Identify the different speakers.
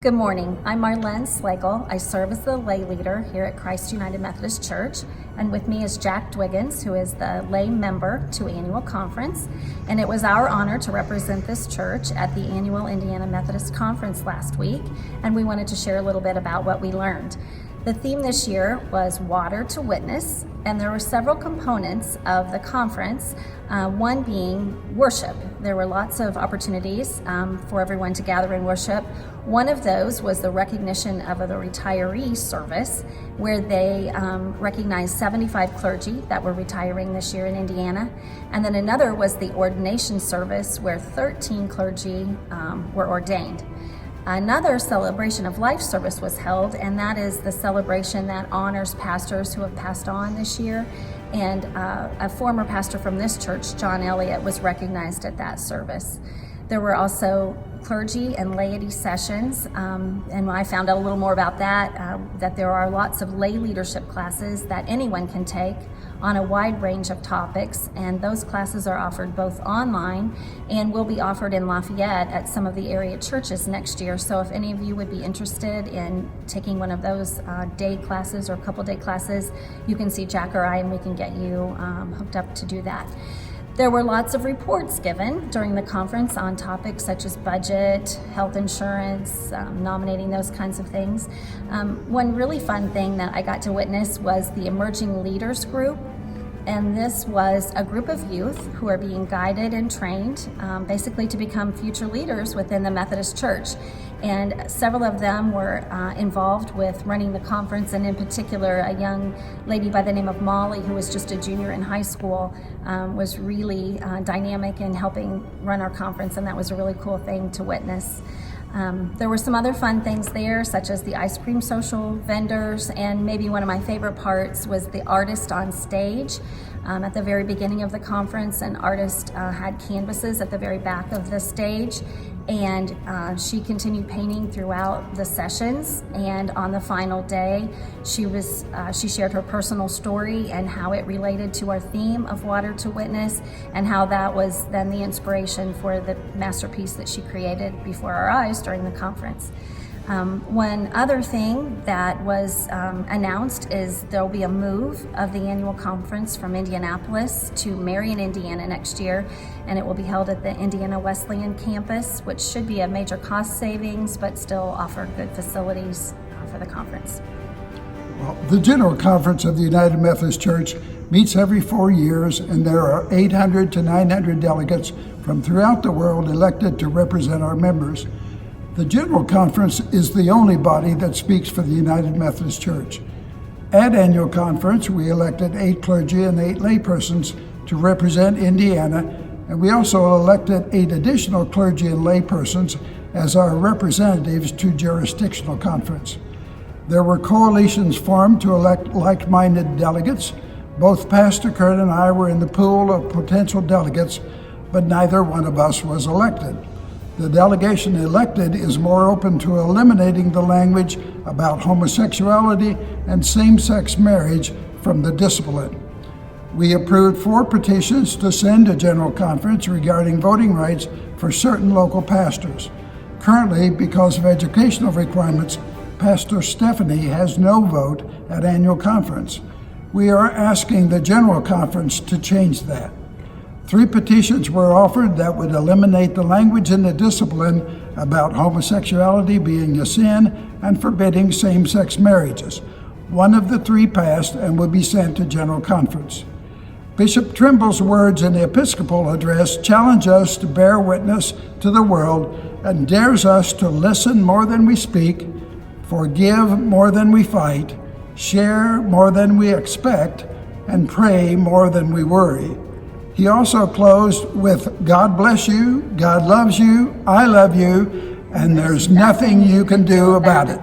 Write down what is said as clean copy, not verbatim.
Speaker 1: Good morning. I'm Marlen Slagel. I serve as the lay leader here at Christ United Methodist Church, and with me is Jack Dwiggins, who is the lay member to annual conference. And it was our honor to represent this church at the annual Indiana Methodist Conference last week, and we wanted to share a little bit about what we learned. The theme this year was Water to Witness, and there were several components of the conference, one being worship. There were lots of opportunities for everyone to gather and worship. One of those was the recognition of the retiree service, where they recognized 75 clergy that were retiring this year in Indiana. And then another was the ordination service, where 13 clergy were ordained. Another celebration of life service was held, and that is the celebration that honors pastors who have passed on this year. And a former pastor from this church, John Elliott, was recognized at that service. There were also clergy and laity sessions, and I found out a little more about that there are lots of lay leadership classes that anyone can take on a wide range of topics, and those classes are offered both online and will be offered in Lafayette at some of the area churches next year. So if any of you would be interested in taking one of those day classes or couple day classes, you can see Jack or I, and we can get you hooked up to do that. There were lots of reports given during the conference on topics such as budget, health insurance, nominating, those kinds of things. One really fun thing that I got to witness was the Emerging Leaders Group. And this was a group of youth who are being guided and trained basically to become future leaders within the Methodist Church. And several of them were involved with running the conference, and in particular, a young lady by the name of Molly, who was just a junior in high school, was really dynamic in helping run our conference, and that was a really cool thing to witness. There were some other fun things there, such as the ice cream social vendors, and maybe one of my favorite parts was the artist on stage. At the very beginning of the conference, an artist had canvases at the very back of the stage, and she continued painting throughout the sessions. And on the final day, she shared her personal story and how it related to our theme of Water to Witness, and how that was then the inspiration for the masterpiece that she created before our eyes during the conference. One other thing that was announced is there will be a move of the annual conference from Indianapolis to Marion, Indiana next year, and it will be held at the Indiana Wesleyan campus, which should be a major cost savings but still offer good facilities for the conference.
Speaker 2: Well, the General Conference of the United Methodist Church meets every 4 years, and there are 800 to 900 delegates from throughout the world elected to represent our members. The General Conference is the only body that speaks for the United Methodist Church. At annual conference, we elected 8 clergy and 8 laypersons to represent Indiana, and we also elected 8 additional clergy and laypersons as our representatives to jurisdictional conference. There were coalitions formed to elect like-minded delegates. Both Pastor Kurt and I were in the pool of potential delegates, but neither one of us was elected. The delegation elected is more open to eliminating the language about homosexuality and same-sex marriage from the discipline. We approved 4 petitions to send to General Conference regarding voting rights for certain local pastors. Currently, because of educational requirements, Pastor Stephanie has no vote at annual conference. We are asking the General Conference to change that. 3 petitions were offered that would eliminate the language in the discipline about homosexuality being a sin and forbidding same-sex marriages. 1 of the 3 passed and will be sent to General Conference. Bishop Trimble's words in the Episcopal address challenge us to bear witness to the world and dares us to listen more than we speak, forgive more than we fight, share more than we expect, and pray more than we worry. He also closed with, God bless you, God loves you, I love you, and there's nothing you can do about it.